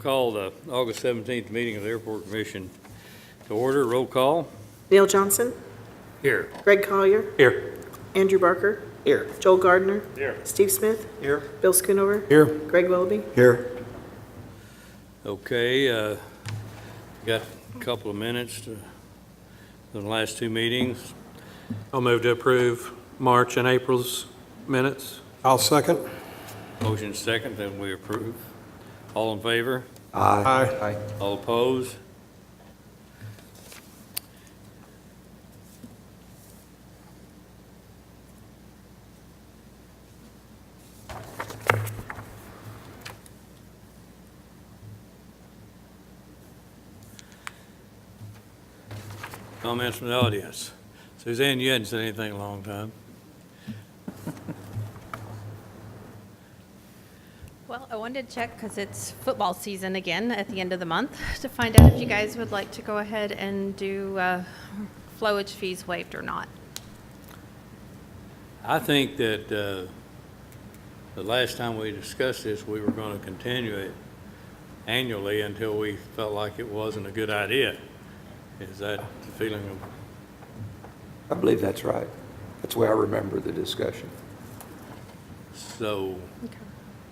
call the August 17th meeting of the Airport Commission to order. Roll call. Neil Johnson, Here. Greg Collier, Here. Andrew Barker, Here. Joel Gardner, Here. Steve Smith, Here. Bill Schoonover, Here. Greg Willoughby. Here. Okay, got a couple of minutes to the last two meetings. I'll move to approve March and April's minutes. I'll second. Motion second, then we approve. All in favor? Aye. All opposed? Comments from the audience? Suzanne, you hadn't said anything in a long time. Well, I wanted to check because it's football season again at the end of the month to find out if you guys would like to go ahead and do flowage fees waived or not. I think that the last time we discussed this, we were going to continue it annually until we felt like it wasn't a good idea. Is that the feeling of? I believe that's right. That's the way I remember the discussion. So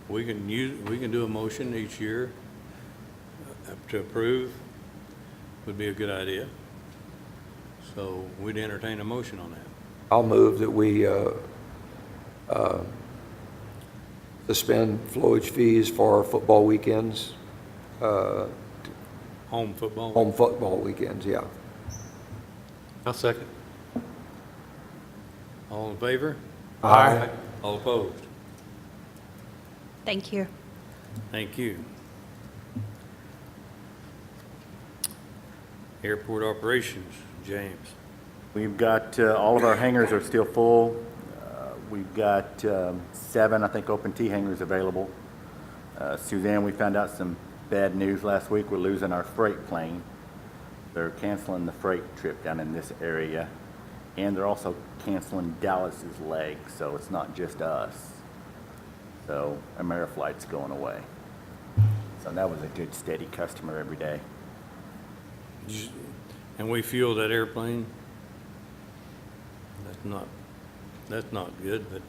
we can do a motion each year to approve would be a good idea. So we'd entertain a motion on that. I'll move that we suspend flowage fees for football weekends, Home football. home football weekends, yeah. I'll second. All in favor? Aye. All opposed? Thank you. Thank you. Airport operations, James. We've got, all of our hangars are still full. We've got 7, I think, open T hangars available. Suzanne, we found out some bad news last week. We're losing our freight plane. They're canceling the freight trip down in this area. And they're also canceling Dallas's leg, so it's not just us. So Ameriflight's going away. So that was a good, steady customer every day. And we fuel that airplane. That's not good, but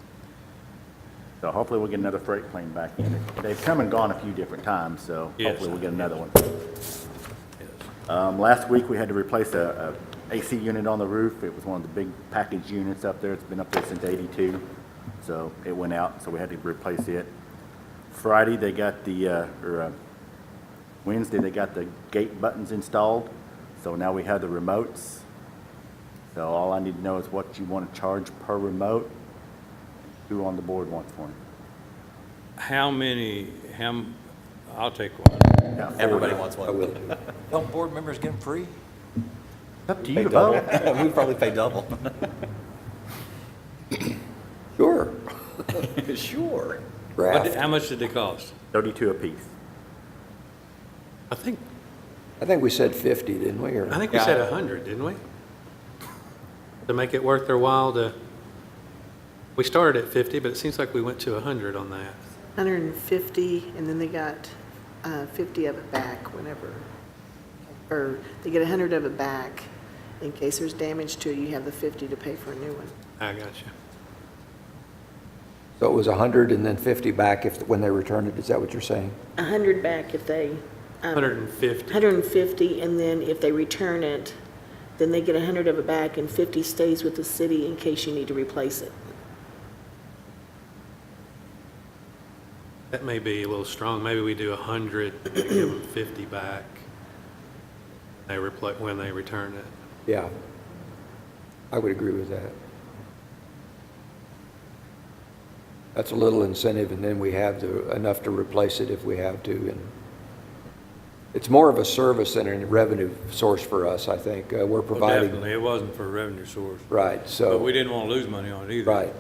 So hopefully we'll get another freight plane back in. They've come and gone a few different times, so Yes. hopefully we'll get another one. yes. Last week, we had to replace a AC unit on the roof. It was one of the big package units up there. It's been up there since '82, so it went out, so we had to replace it. Friday, they got Wednesday, they got the gate buttons installed, so now we have the remotes. So all I need to know is what you want to charge per remote, who on the board wants one. I'll take one. Yeah, Everybody four. wants I one. will too. Don't board members get them free? Up to Pay you to double. vote. We probably pay double. Sure. Sure. Draft. How much did they cost? 32 apiece. I think we said 50, didn't we? Or- we said 100, didn't we? To make it worth their while to, we started at 50, but it seems like we went to 100 on that. 150, and then they got 50 of it back whenever, or they get 100 of it back. In case there's damage to it, you have the 50 to pay for a new one. I got you. So it was 100 and then 50 back when they returned it. Is that what you're saying? 100 back if they, 150. 150, and then if they return it, then they get 100 of it back, and 50 stays with the city in case you need to replace it. That may be a little strong. Maybe we do 100, and give them 50 back. When they return it. Yeah. I would agree with that. That's a little incentive, and then we have enough to replace it if we have to. And it's more of a service than a revenue source for us, I think. We're Well, providing. definitely, it wasn't for a revenue source. Right, so. But we didn't want to lose money on it either. Right.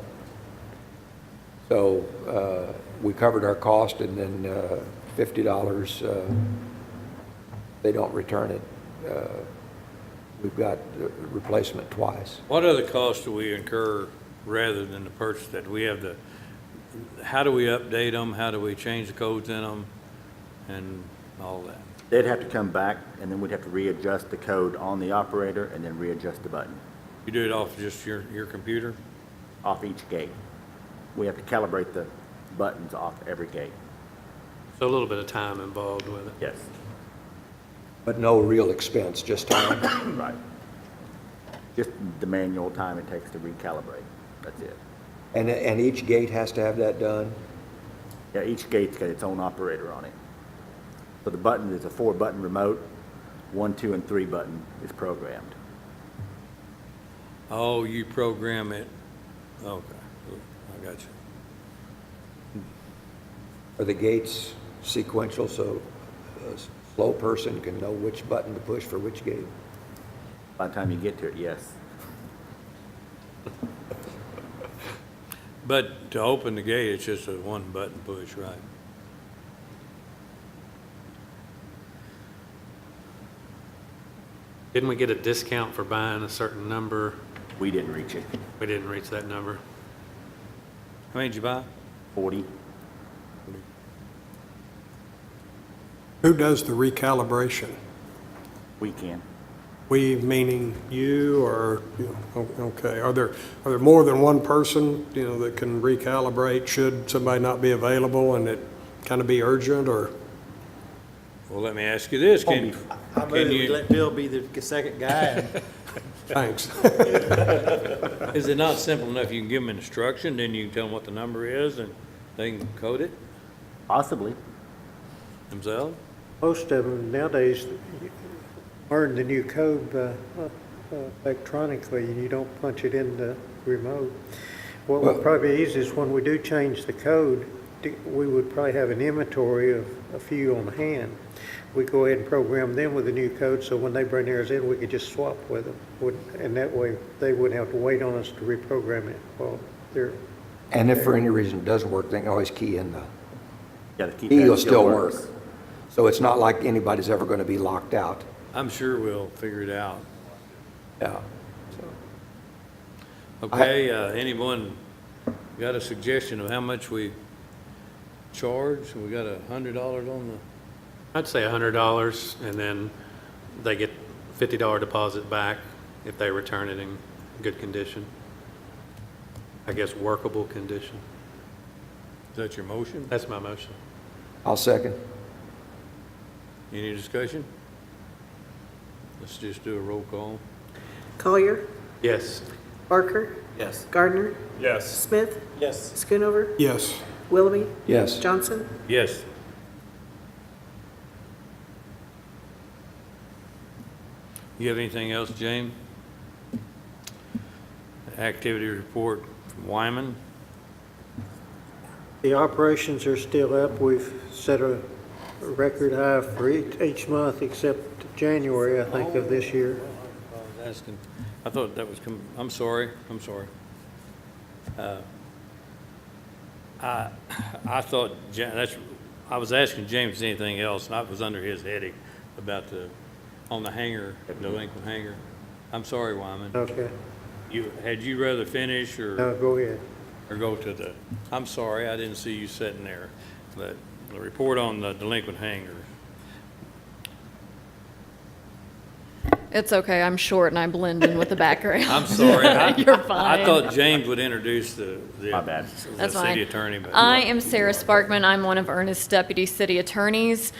So we covered our cost, and then $50, they don't return it. We've got replacement twice. What other costs do we incur rather than the purchase that we have how do we update them? How do we change the codes in them? And all that. They'd have to come back, and then we'd have to readjust the code on the operator and then readjust the button You do it off just your computer? off each gate. We have to calibrate the buttons off every gate. So a little bit of time involved with it. Yes. But no real expense, just time. Right. Just the manual time it takes to recalibrate. That's it. And each gate has to have that done? Yeah, each gate's got its own operator on it. So the button is a 4-button remote. 1, 2, and 3 button is programmed. Oh, you program it, okay, I got you. Are the gates sequential so a slow person can know which button to push for which gate? By the time you get to it, yes. But to open the gate, it's just a one-button push, right? Didn't we get a discount for buying a certain number? We didn't reach it. We didn't reach that number. How many did you buy? 40. Who does the recalibration? We can. We, meaning you, or, okay, are there more than one person, that can recalibrate should somebody not be available and it kind of be urgent, or? Well, let me ask you this, I can move we you, let Bill be the second guy. Thanks. is it not simple enough, you can give them instruction, then you can tell them what the number is, and they can code it Possibly. themselves? Most of them nowadays learn the new code electronically, and you don't punch it in the remote. What would probably be easy is when we do change the code, we would probably have an inventory of a few on hand. We go ahead and program them with the new code, so when they bring theirs in, we could just swap with them. And that way, they wouldn't have to wait on us to reprogram it. Well, they're And if for any reason it doesn't work, they can always key in the, Yeah, the keypad key will still work. works. So it's not like anybody's ever going to be locked out. I'm sure we'll figure it out. Yeah. Okay, anyone got a suggestion of how much we charge? We got $100 on the, I'd say $100, and then they get $50 deposit back if they return it in good condition. I guess workable condition. is that your motion? That's my motion. I'll second. Any discussion? Let's just do a roll call. Collier, Yes. Barker, Yes. Gardner, Yes. Smith, Yes. Schoonover, Yes. Willoughby, Yes. Johnson. Yes. You have anything else, James? Activity report from Wyman. The operations are still up. We've set a record high for each month except January, I think, of this year. I was asking, I thought that was, I'm sorry. I thought, I was asking James anything else, and I was under his headache about on the hangar, delinquent hangar. I'm sorry, Wyman. Okay. Had you rather finish or Go ahead. go to the, I'm sorry, I didn't see you sitting there. The report on the delinquent hangar. It's okay, I'm short and I blend in with the background. I'm sorry. You're fine. I thought James would introduce the My bad. That's city fine. attorney, but. I am Sarah Sparkman. I'm one of Ernest's deputy city attorneys.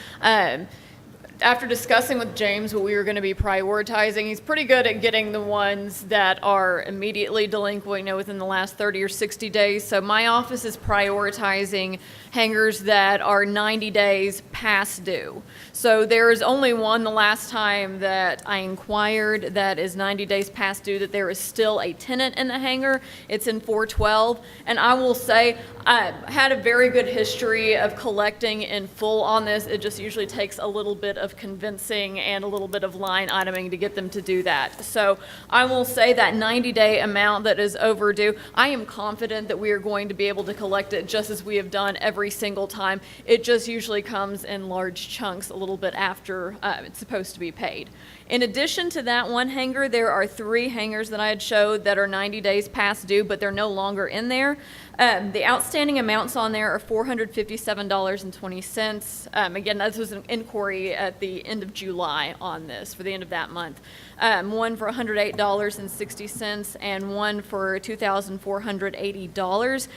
After discussing with James what we were going to be prioritizing, he's pretty good at getting the ones that are immediately delinquent, within the last 30 or 60 days. So my office is prioritizing hangars that are 90 days past due. So there is only one the last time that I inquired that is 90 days past due, that there is still a tenant in the hangar. It's in 412. And I will say, I had a very good history of collecting in full on this. It just usually takes a little bit of convincing and a little bit of line iteming to get them to do that. So I will say that 90-day amount that is overdue, I am confident that we are going to be able to collect it just as we have done every single time. It just usually comes in large chunks a little bit after it's supposed to be paid. In addition to that one hanger, there are 3 hangers that I had showed that are 90 days past due, but they're no longer in there. The outstanding amounts on there are $457.20. Again, this was an inquiry at the end of July on this, for the end of that month. One for $108.60 and one for $2,480.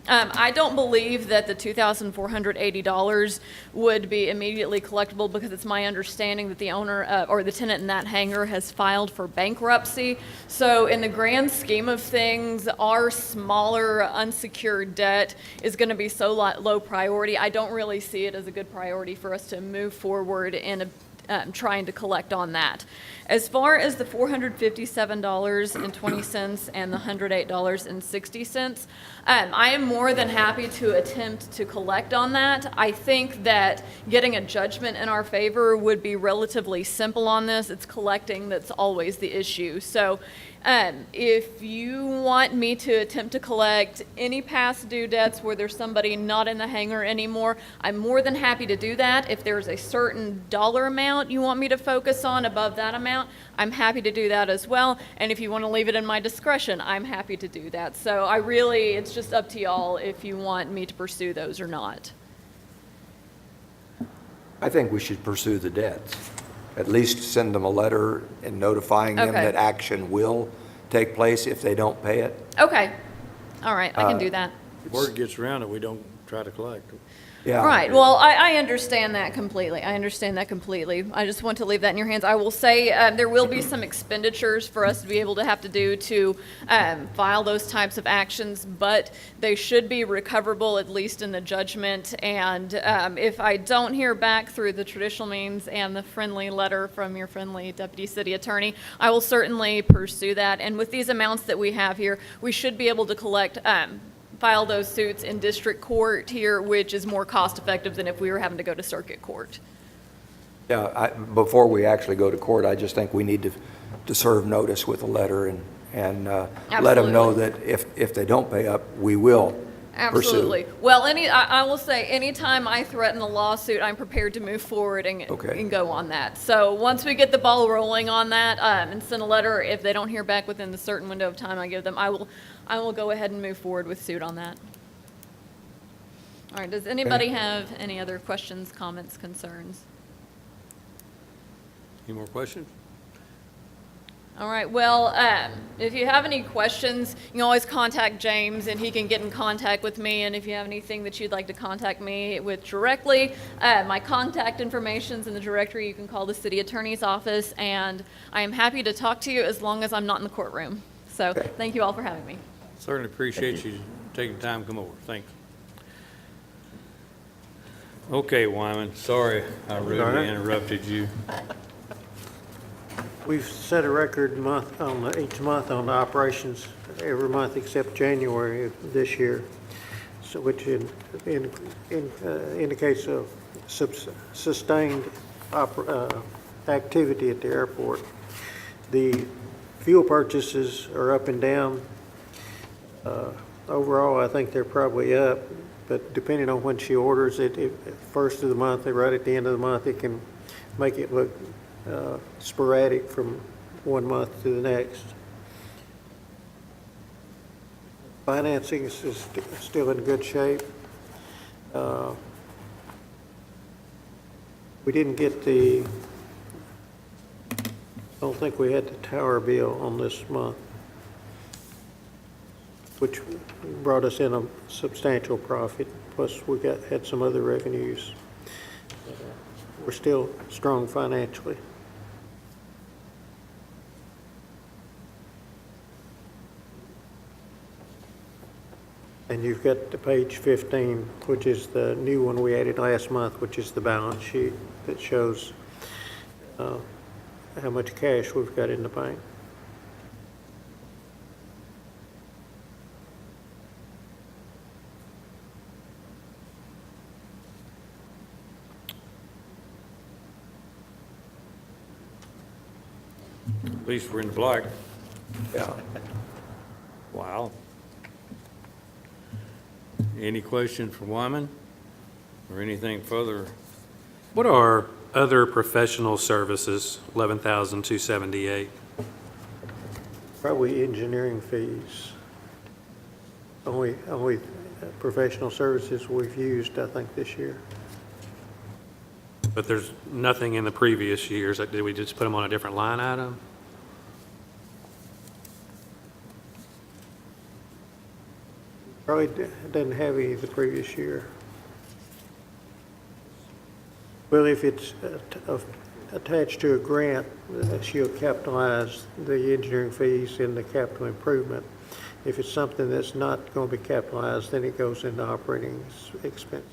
I don't believe that the $2,480 would be immediately collectible because it's my understanding that the owner or the tenant in that hangar has filed for bankruptcy. So in the grand scheme of things, our smaller unsecured debt is going to be so low priority. I don't really see it as a good priority for us to move forward in trying to collect on that. As far as the $457.20 and the $108.60, I am more than happy to attempt to collect on that. I think that getting a judgment in our favor would be relatively simple on this. It's collecting that's always the issue. So if you want me to attempt to collect any past due debts where there's somebody not in the hangar anymore, I'm more than happy to do that. If there's a certain dollar amount you want me to focus on above that amount, I'm happy to do that as well. And if you want to leave it in my discretion, I'm happy to do that. So it's just up to y'all if you want me to pursue those or not. I think we should pursue the debts. At least send them a letter and notifying them Okay. that action will take place if they don't pay it. Okay. All right, I can do that. Word gets around that we don't try to collect. Yeah. Right, well, I understand that completely. I just want to leave that in your hands. I will say there will be some expenditures for us to be able to have to do to file those types of actions, but they should be recoverable, at least in the judgment. And if I don't hear back through the traditional means and the friendly letter from your friendly deputy city attorney, I will certainly pursue that. And with these amounts that we have here, we should be able to file those suits in district court here, which is more cost effective than if we were having to go to circuit court. Yeah, before we actually go to court, I just think we need to serve notice with a letter and let them know that if they don't pay up, we will pursue. Absolutely. Well, I will say, anytime I threaten a lawsuit, I'm prepared to move forward and go on that. So once we get the ball rolling on that and send a letter, if they don't hear back within the certain window of time I give them, I will go ahead and move forward with suit on that. All right, does anybody have any other questions, comments, concerns? Any more questions? All right, well, if you have any questions, you can always contact James and he can get in contact with me. And if you have anything that you'd like to contact me with directly, my contact information's in the directory. You can call the city attorney's office, and I am happy to talk to you as long as I'm not in the courtroom. So thank you all for having me. Certainly appreciate you taking time to come over. Thanks. Okay, Wyman, sorry I rudely interrupted you. We've set a record month each month on the operations every month except January of this year, so which indicates a sustained activity at the airport. The fuel purchases are up and down. Overall, I think they're probably up, but depending on when she orders it, first of the month, right at the end of the month, it can make it look sporadic from one month to the next. Financing is still in good shape. We didn't get I don't think we had the tower bill on this month, which brought us in a substantial profit. Plus, we had some other revenues. We're still strong financially. And you've got the page 15, which is the new one we added last month, which is the balance sheet that shows how much cash we've got in the bank. At least we're in the black. Yeah. Wow. Any questions for Wyman or anything further? What are Other professional services, 11,278. Probably engineering fees. Only professional services we've used, I think, this year. But there's nothing in the previous years. Did we just put them on a different line item? Probably doesn't have any the previous year. Well, if it's attached to a grant, she'll capitalize the engineering fees in the capital improvement. If it's something that's not going to be capitalized, then it goes into operating expenses.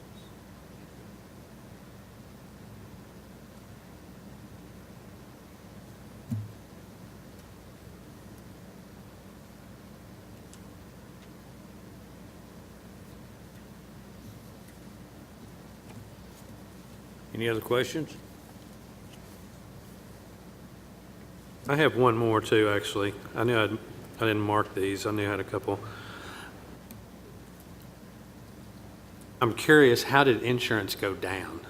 Any other questions? I have one more too, actually. I didn't mark these. I knew I had a couple. I'm curious, how did insurance go down?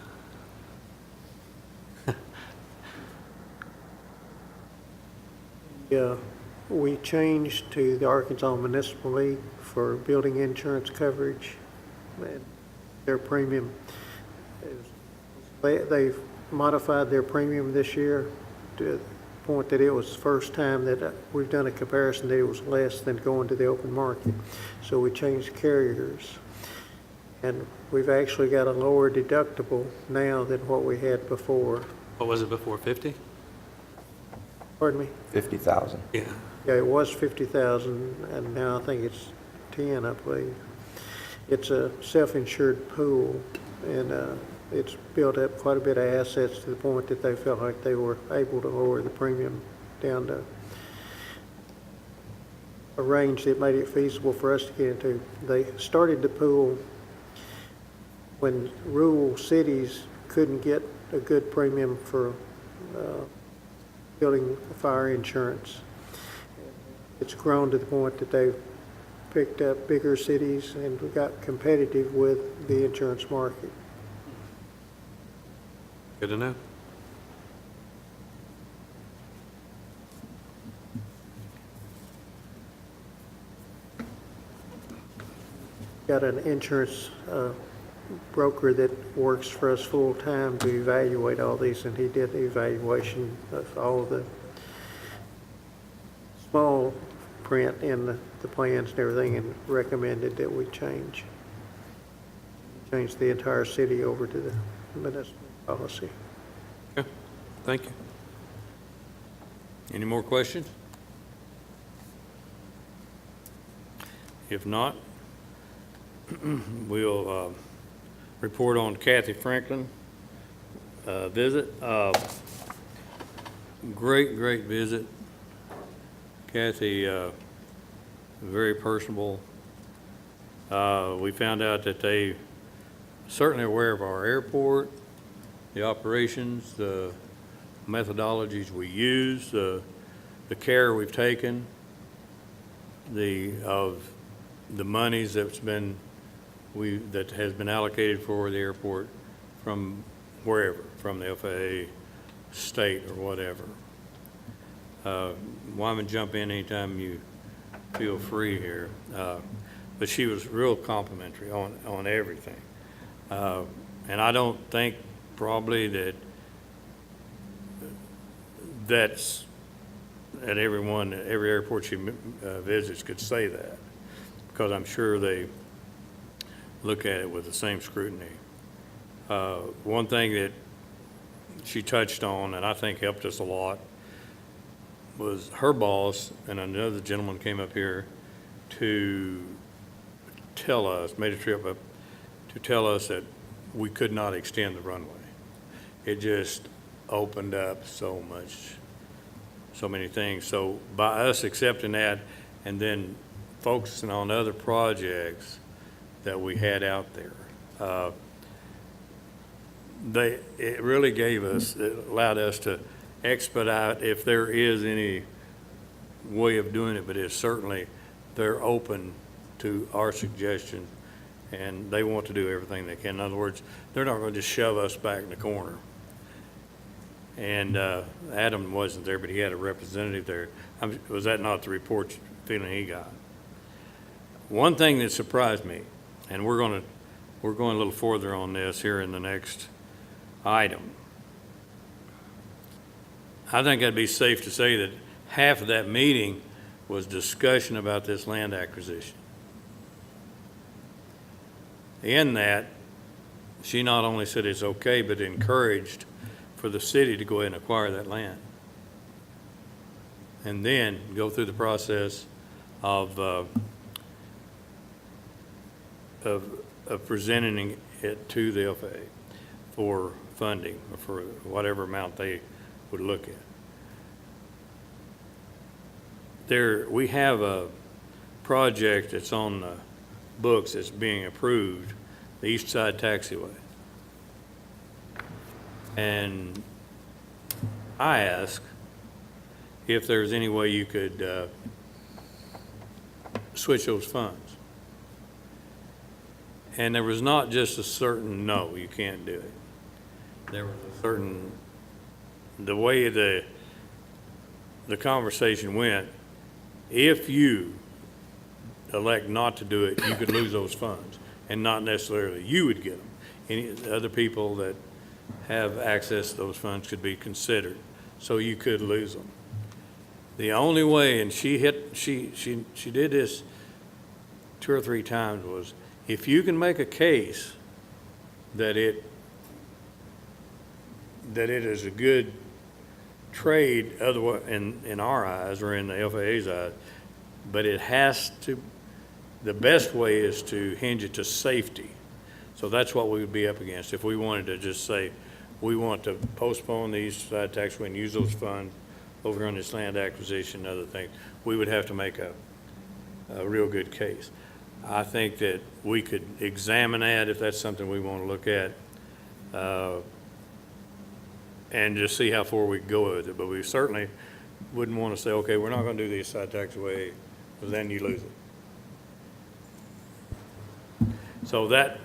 Yeah, we changed to the Arkansas Municipal League for building insurance coverage. And their premium, they've modified their premium this year to the point that it was the first time that we've done a comparison that it was less than going to the open market. So we changed carriers. And we've actually got a lower deductible now than what we had before. What was it before, 50? Pardon me? 50,000. Yeah. Yeah, it was 50,000, and now I think it's 10, I believe. It's a self-insured pool, and it's built up quite a bit of assets to the point that they felt like they were able to lower the premium down to a range that made it feasible for us to get into. They started the pool when rural cities couldn't get a good premium for building fire insurance. It's grown to the point that they've picked up bigger cities and got competitive with the insurance market. Good to know. Got an insurance broker that works for us full-time to evaluate all these, and he did the evaluation of all of the small print in the plans and everything, and recommended that we change the entire city over to the municipal policy. Okay. Thank you. Any more questions? If not, we'll report on Kathy Franklin visit. Great visit. Kathy, very personable. We found out that they certainly aware of our airport, the operations, the methodologies we use, the care we've taken, of the monies that has been allocated for the airport from wherever, from the FAA, state, or whatever. Wyman, jump in anytime you feel free here. But she was real complimentary on everything. And I don't think probably that's at every airport she visits could say that, because I'm sure they look at it with the same scrutiny. One thing that she touched on, and I think helped us a lot, was her boss and another gentleman came up here to tell us, made a trip up to tell us that we could not extend the runway. It just opened up so many things. So by us accepting that and then focusing on other projects that we had out there, it really it allowed us to expedite if there is any way of doing it, but it's certainly, they're open to our suggestion, and they want to do everything they can. In other words, they're not going to just shove us back in the corner. And Adam wasn't there, but he had a representative there. Was that not the report feeling he got? One thing that surprised me, and we're going a little further on this here in the next item. I think I'd be safe to say that half of that meeting was discussion about this land acquisition. In that, she not only said it's okay, but encouraged for the city to go ahead and acquire that land. And then go through the process of presenting it to the FAA for funding, or for whatever amount they would look at. We have a project that's on the books that's being approved, the East Side Taxiway. And I asked if there's any way you could switch those funds. And there was not just a certain no, you can't do it. There was a certain, the way the conversation went, if you elect not to do it, you could lose those funds, and not necessarily you would get them. Any other people that have access to those funds could be considered, so you could lose them. The only way, and she did this 2 or 3 times, was if you can make a case that it is a good trade, otherwise, in our eyes or in the FAA's eyes, but it has to, the best way is to hinge it to safety. So that's what we would be up against if we wanted to just say, we want to postpone the East Side Taxiway and use those funds over on this land acquisition and other things. We would have to make a real good case. I think that we could examine that if that's something we want to look at, and just see how far we can go with it. But we certainly wouldn't want to say, okay, we're not going to do the East Side Taxiway, because then you lose it. So that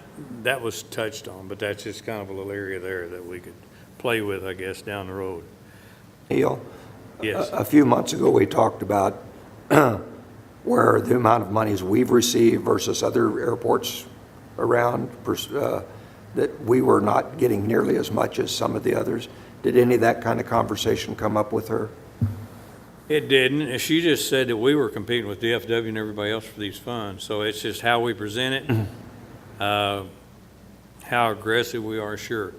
was touched on, but that's just kind of a little area there that we could play with, I guess, down the road. Neil? Yes. A few months ago, we talked about where the amount of monies we've received versus other airports around, that we were not getting nearly as much as some of the others. Did any of that kind of conversation come up with her? It didn't. She just said that we were competing with DFW and everybody else for these funds. So it's just how we present it, how aggressive we are, sure.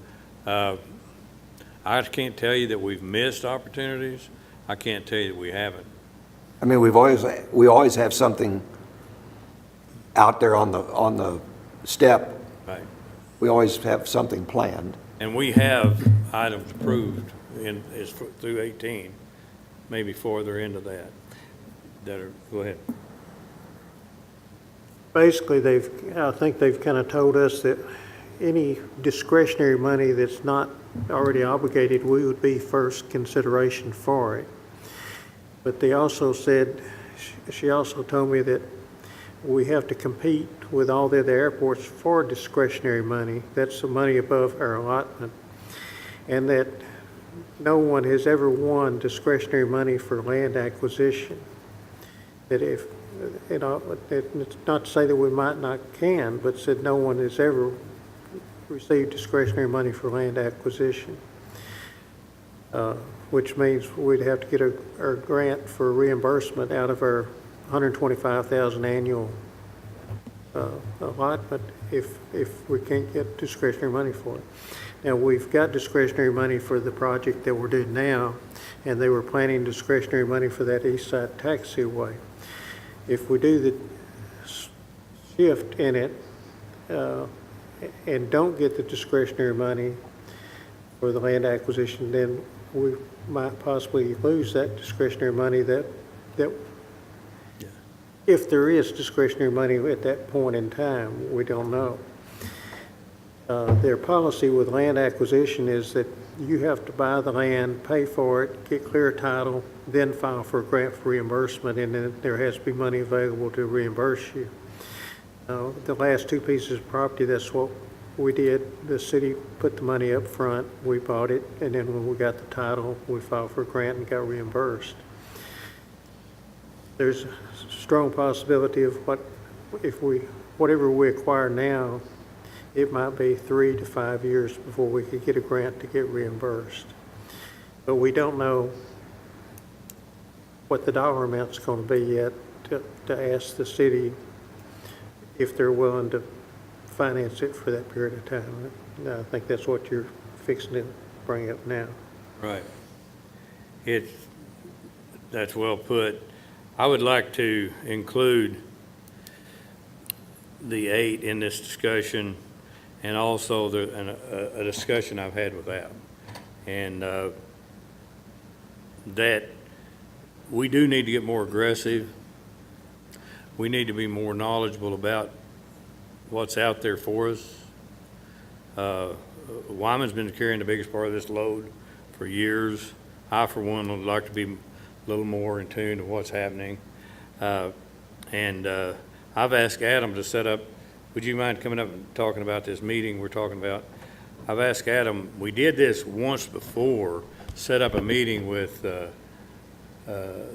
I can't tell you that we've missed opportunities. I can't tell you that we haven't. I mean, we always have something out there on the step. Right. We always have something planned. And we have items approved through 18, maybe further into that are, go ahead. Basically, I think they've kind of told us that any discretionary money that's not already obligated, we would be first consideration for it. But they also said, she also told me that we have to compete with all the other airports for discretionary money. That's the money above our allotment. And that no one has ever won discretionary money for land acquisition. That if, it's not to say that we might not can, but said no one has ever received discretionary money for land acquisition. Which means we'd have to get a grant for reimbursement out of our $125,000 annual allotment if we can't get discretionary money for it. Now, we've got discretionary money for the project that we're doing now, and they were planning discretionary money for that East Side Taxiway. If we do the shift in it and don't get the discretionary money for the land acquisition, then we might possibly lose that discretionary money that if there is discretionary money at that point in time, we don't know. Their policy with land acquisition is that you have to buy the land, pay for it, get clear title, then file for a grant for reimbursement, and then there has to be money available to reimburse you. The last 2 pieces of property, that's what we did, the city put the money up front, we bought it, and then when we got the title, we filed for a grant and got reimbursed. There's a strong possibility of whatever we acquire now, it might be 3 to 5 years before we could get a grant to get reimbursed. But we don't know what the dollar amount's going to be yet to ask the city if they're willing to finance it for that period of time. I think that's what you're fixing to bring up now. Right. That's well put. I would like to include the 8 in this discussion, and also a discussion I've had with Adam. And that we do need to get more aggressive. We need to be more knowledgeable about what's out there for us. Wyman's been carrying the biggest part of this load for years. I, for one, would like to be a little more in tune to what's happening. And I've asked Adam to set up, would you mind coming up and talking about this meeting we're talking about? I've asked Adam, we did this once before, set up a meeting with the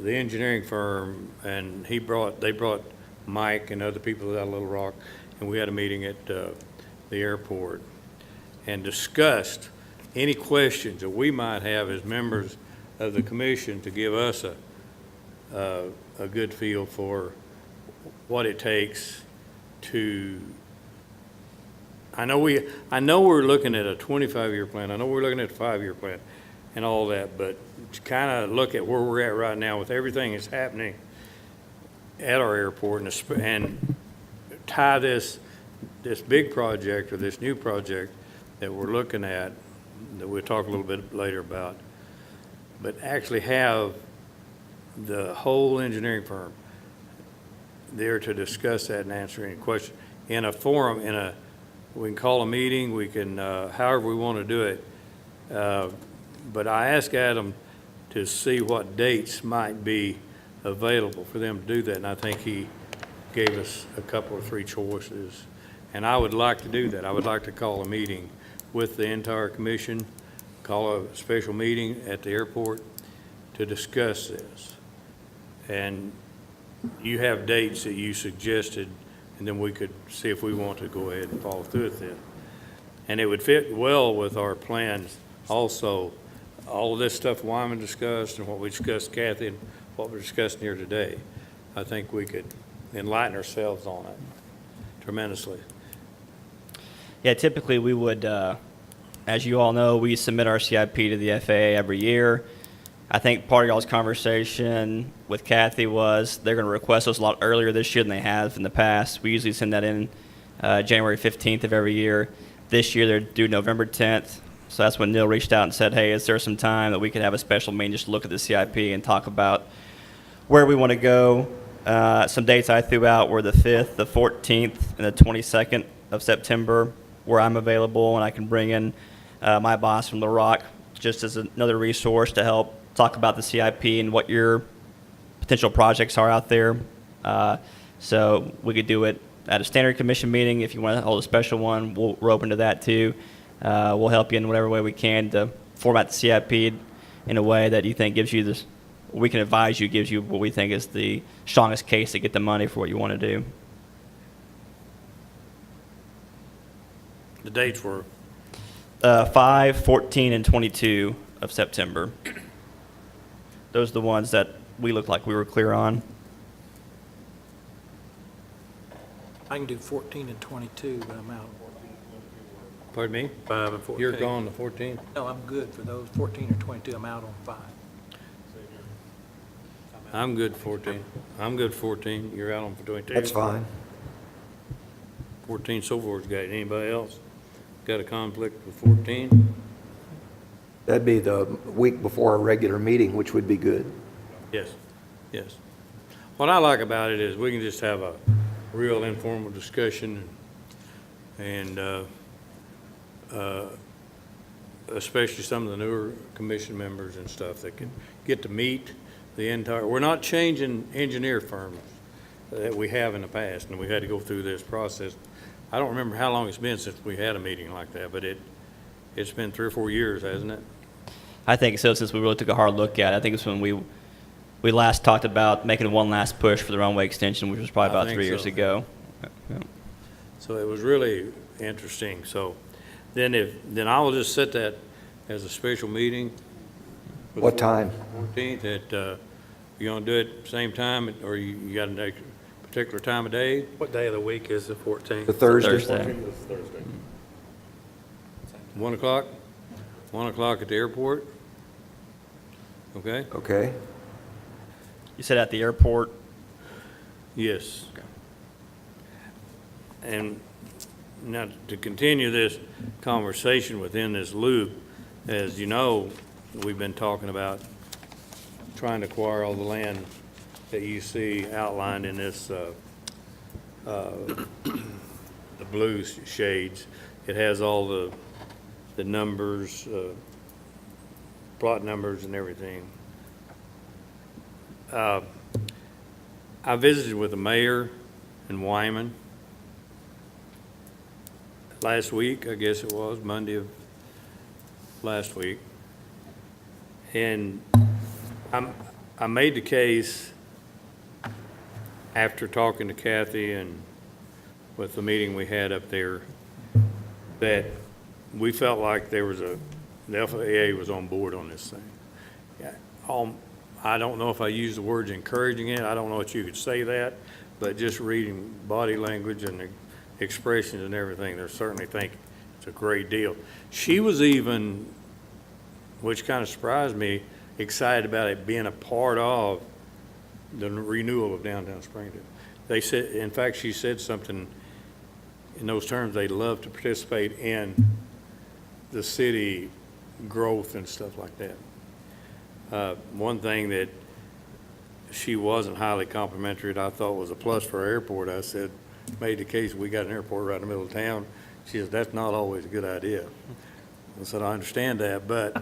engineering firm, and they brought Mike and other people out of Little Rock, and we had a meeting at the airport and discussed any questions that we might have as members of the commission to give us a good feel for what it takes to, I know we're looking at a 25-year plan. I know we're looking at a 5-year plan and all that, but to kind of look at where we're at right now with everything that's happening at our airport and tie this big project or this new project that we're looking at, that we'll talk a little bit later about, but actually have the whole engineering firm there to discuss that and answer any questions in a forum, we can call a meeting, we can, however we want to do it. But I asked Adam to see what dates might be available for them to do that, and I think he gave us a couple or 3 choices. And I would like to do that. I would like to call a meeting with the entire commission, call a special meeting at the airport to discuss this. And you have dates that you suggested, and then we could see if we want to go ahead and follow through with it. And it would fit well with our plans also. All of this stuff Wyman discussed and what we discussed, Kathy, and what we're discussing here today, I think we could enlighten ourselves on it tremendously. Yeah, typically we would, as you all know, we submit our CIP to the FAA every year. I think part of y'all's conversation with Kathy was they're going to request us a lot earlier this year than they have in the past. We usually send that in January 15th of every year. This year they're due November 10th. So that's when Neil reached out and said, hey, is there some time that we could have a special meeting just to look at the CIP and talk about where we want to go? Some dates I threw out were the 5th, the 14th, and the 22nd of September, where I'm available, and I can bring in my boss from The Rock just as another resource to help talk about the CIP and what your potential projects are out there. So we could do it at a standard commission meeting. If you want to hold a special one, we're open to that too. We'll help you in whatever way we can to format the CIP in a way that you think gives you this, we can advise you, gives you what we think is the strongest case to get the money for what you want to do. The dates were? 5, 14, and 22 of September. Those are the ones that we looked like we were clear on. I can do 14 and 22, but I'm out. Pardon me? 5 and 14. You're gone the 14th? No, I'm good for those 14 or 22. I'm out on 5. I'm good 14. I'm good 14. You're out on 22? That's fine. 14 so far. Got anybody else got a conflict with 14? That'd be the week before a regular meeting, which would be good. Yes, yes. What I like about it is we can just have a real informal discussion, and especially some of the newer commission members and stuff that can get to meet the entire, we're not changing engineer firms that we have in the past, and we had to go through this process I don't remember how long it's been since we had a meeting like that, but it's been 3 or 4 years, hasn't it? I think so, since we really took a hard look at it. I think it's when we last talked about making one last push for the runway extension, which was probably I about think 3 years so. ago. So it was really interesting. So then I will just set that as a special meeting. for the What time? 14th at, you gonna do it same time, or you got a particular time of day? What day of the week is the 14th? The Thursday? Thursday. 1 o'clock? 1 o'clock at the airport? Okay? Okay. You said at the airport. Yes. And now to continue this conversation within this loop, as you know, we've been talking about trying to acquire all the land that you see outlined in this, the blue shades. It has all the numbers, plot numbers and everything. I visited with the mayor in Wyman last week, I guess it was, Monday of last week. And I made the case after talking to Kathy and with the meeting we had up there that we felt like the FAA was on board on this thing. Yeah, I don't know if I use the words encouraging it. I don't know if you could say that, but just reading body language and the expressions and everything, they certainly think it's a great deal. She was even, which kind of surprised me, excited about it being a part of the renewal of downtown Springfield. They said, in fact, she said something in those terms, they'd love to participate in the city growth and stuff like that. One thing that she wasn't highly complimentary that I thought was a plus for our airport, I said, made the case, we got an airport right in the middle of town. She said, that's not always a good idea. I said, I understand that, but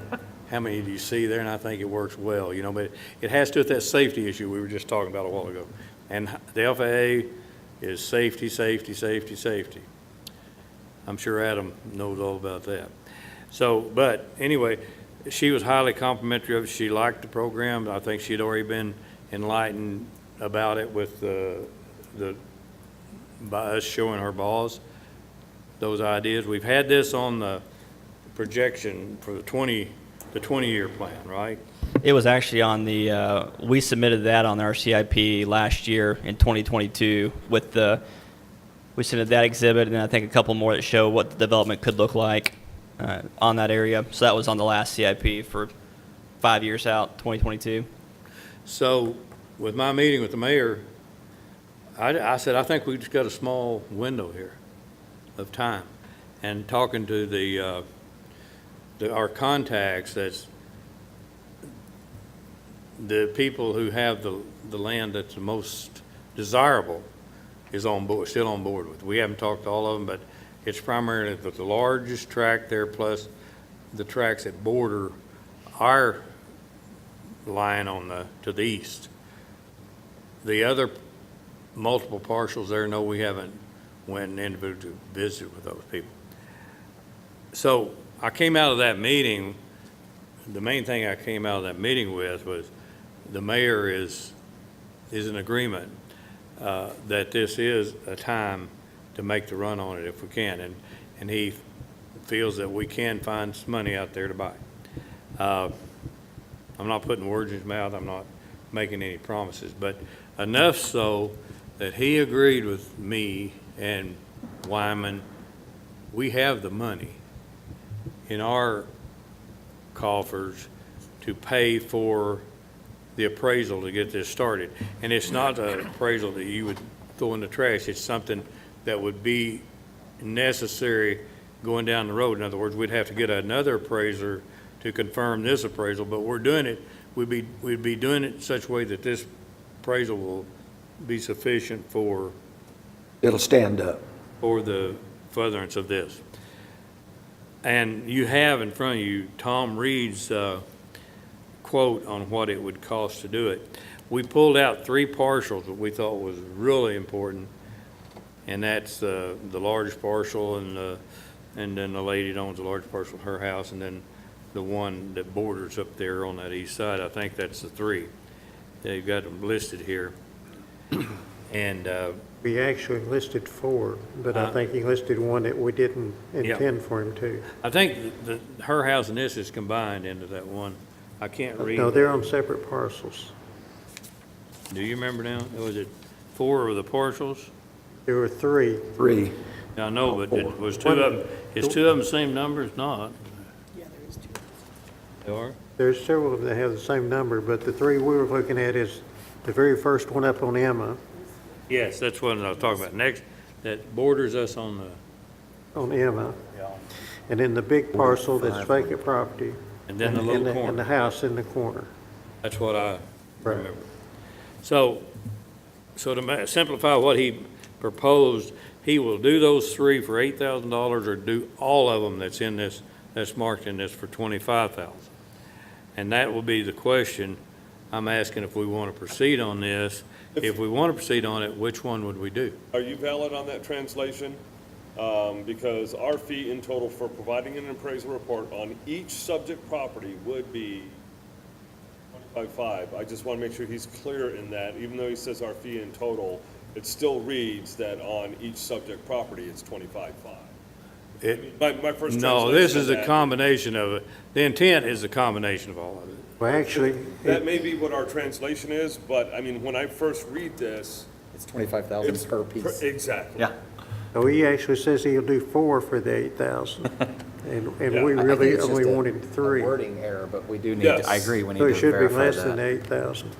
how many do you see there? And I think it works well, you know, but it has to do with that safety issue we were just talking about a while ago. And the FAA is safety, safety, safety, safety. I'm sure Adam knows all about that. So, but anyway, she was highly complimentary of it. She liked the program. I think she'd already been enlightened about it with by us showing her boss those ideas. We've had this on the projection for the 20-year plan, right? It was actually on the, we submitted that on our CIP last year in 2022 with we submitted that exhibit and then I think a couple more that show what the development could look like on that area. So that was on the last CIP for 5 years out, 2022. So with my meeting with the mayor, I said, I think we just got a small window here of time. And talking to our contacts, that's the people who have the land that's the most desirable is on board, still on board with. We haven't talked to all of them, but it's primarily the largest tract there plus the tracts that border our line to the east. The other multiple parcels there, no, we haven't went and individually visited with those people. So I came out of that meeting, the main thing I came out of that meeting with was the mayor is in agreement that this is a time to make the run on it if we can, and he feels that we can find some money out there to buy. I'm not putting words in his mouth, I'm not making any promises, but enough so that he agreed with me and Wyman, we have the money in our coffers to pay for the appraisal to get this started. And it's not an appraisal that you would throw in the trash. It's something that would be necessary going down the road. In other words, we'd have to get another appraiser to confirm this appraisal, but we're doing it, we'd be doing it in such a way that this appraisal will be sufficient for It'll stand up. the furtherance of this. And you have in front of you Tom Reed's quote on what it would cost to do it. We pulled out 3 parcels that we thought was really important, and that's the largest parcel, and then the lady that owns the large parcel, her house, and then the one that borders up there on that east side. I think that's the three. They've got them listed here. And, We actually listed 4, but I think he listed one that we didn't intend for him to. I think her house and this is combined into that one. I can't read. No, they're on separate parcels. Do you remember now? Was it 4 of the parcels? There were 3. 3. I know, but it was 2 of them, is 2 of them the same number? It's not. Yeah, there is 2. They are? There's several of them that have the same number, but the 3 we were looking at is the very first one up on Emma, Yes, that's what I was talking about. Next, that borders us on the, and then the big parcel that's vacant property. and then the little And the corner. house in the corner. That's what I Right. remember. So to simplify what he proposed, he will do those 3 for $8,000 or do all of them that's in this, that's marked in this for $25,000. And that will be the question I'm asking if we want to proceed on this. If we want to proceed on it, which one would we do? Are you valid on that translation? Because our fee in total for providing an appraisal report on each subject property would be $25,500. I just want to make sure he's clear in that, even though he says our fee in total, it still reads that on each subject property, it's $25,500. My first No, this is translation of a that- combination of it. The intent is a combination of all of it. Well, actually, That may be what our translation is, but I mean, when I first read this, It's 25,000 it's. per piece. Exactly. Yeah. he actually says he'll do 4 for the 8,000. And we I think really it's just only a- wanted a 3. wording error, but we do need, Yes. I agree, we need So to it should be verify less than that. 8,000.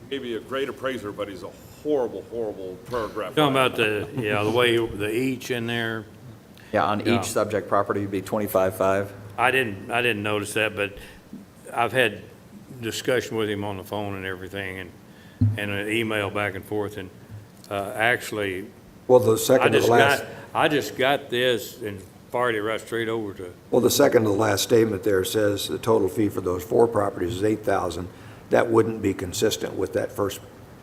Maybe a great appraiser, but he's a horrible, horrible paragraph. Talking about the way, the each in there. Yeah, on Yeah. each subject property would be 25,500. I didn't notice that, but I've had discussion with him on the phone and everything, and an email back and forth, and actually, Well, the second to the last, I just got this and fired it right straight over to, well, the second to the last statement there says the total fee for those 4 properties is 8,000. That wouldn't be consistent with that first.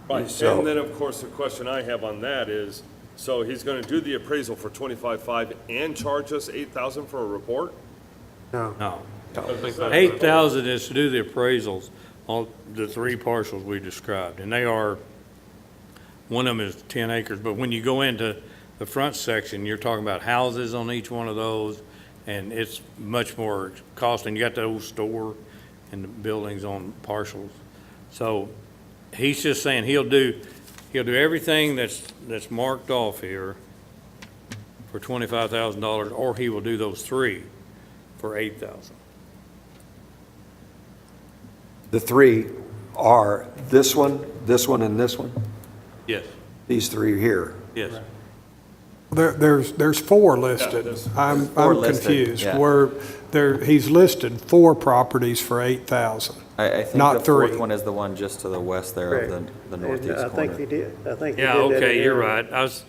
Right, So- and then, of course, the question I have on that is, so he's gonna do the appraisal for 25,500 and charge us 8,000 for a report? No. no. 8,000 is to do the appraisals on the 3 parcels we described, and they are, one of them is 10 acres, but when you go into the front section, you're talking about houses on each one of those, and it's much more costly. You got the old store and the buildings on parcels. So he's just saying he'll do everything that's marked off here for $25,000, or he will do those 3 for 8,000. The 3 are this one, and this one? Yes, These 3 here. yes. There's 4 listed. there's I'm 4 listed, confused. yeah. Where he's listed 4 properties for 8,000. I think Not the fourth 3. one is the one just to the west there of Correct. the And northeast I think he corner. did, I think he did Yeah, that okay, in you're there. right.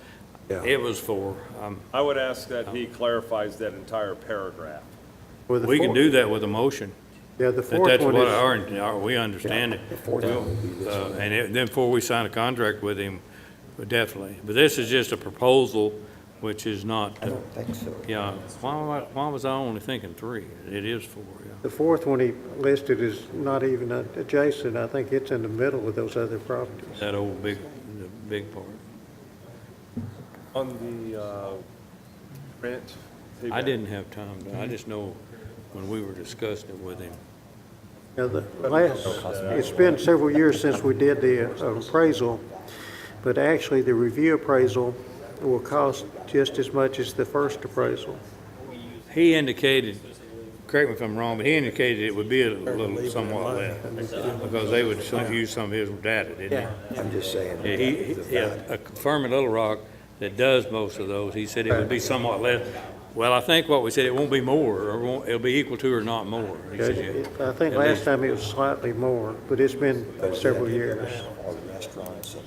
Yeah. It was 4. I would ask that he clarifies that entire paragraph. Well, the We can fourth- do that with a motion. Yeah, the That 4th that's one what is, we understand it. The 4th one would be this one. Then before we sign a contract with him, definitely. But this is just a proposal, which is not, I don't think so. yeah. Why was I only thinking 3? It is 4, yeah. the 4th one he listed is not even adjacent. I think it's in the middle of those other properties. That old the big part. On the rent. I didn't have time I just know when we were discussing it with him. Now, it's been several years since we did the appraisal, but actually the review appraisal will cost just as much as the first appraisal. He indicated, correct me if I'm wrong, but he indicated it would be a little somewhat less, because they would use some of his data, didn't he? I'm just saying. Yeah, a firm in Little Rock that does most of those, he said it would be somewhat less. Well, I think what we said, it won't be more, or it'll be equal to or not more. He said, yeah. I think At last least- time it was slightly more, but it's been several years. All the restaurants and.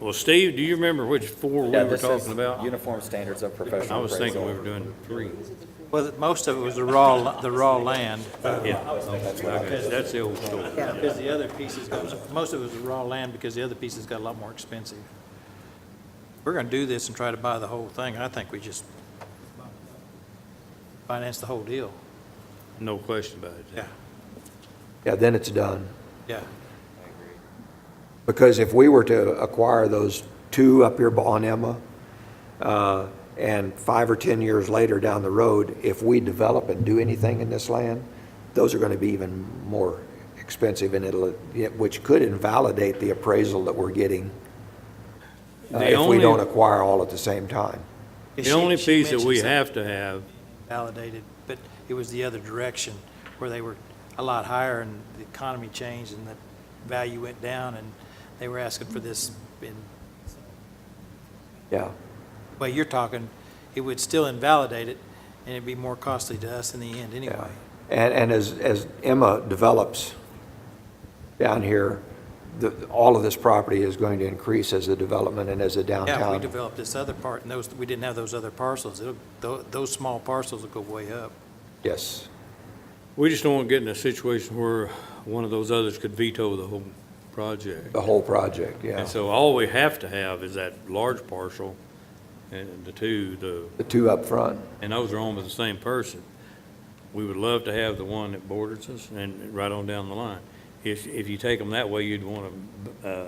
Well, Steve, do you remember which 4 we Yeah, were this is talking about? Uniform standards of I professional was thinking we appraisal. were doing 3. Well, most of it was the raw land, Yeah, okay, that's the old story. because the other pieces got, most of it was the raw land because the other pieces got a lot more expensive. we're gonna do this and try to buy the whole thing, I think we just finance the whole deal. No question about it. Yeah, Yeah, then it's done. yeah. Because if we were to acquire those two up here on Emma, and 5 or 10 years later down the road, if we develop and do anything in this land, those are going to be even more expensive, and which could invalidate the appraisal that we're getting if we don't acquire all at the same time. The only She piece that we mentioned have to have, validated, but it was the other direction, where they were a lot higher and the economy changed and the value went down, and they were asking for this in, Yeah. well, you're talking, it would still invalidate it, and it'd be more costly to us in the end Yeah. anyway. And as Emma develops down here, all of this property is going to increase as a development and as a Yeah, if we downtown. developed this other part, and we didn't have those other parcels, those small parcels will go way up. Yes. we just don't want to get in a situation where one of those others could veto the whole project. The whole project, yeah. And so all we have to have is that large parcel and the two up front. and those are owned by the same person. We would love to have the one that borders us and right on down the line. If you take them that way, you'd want to,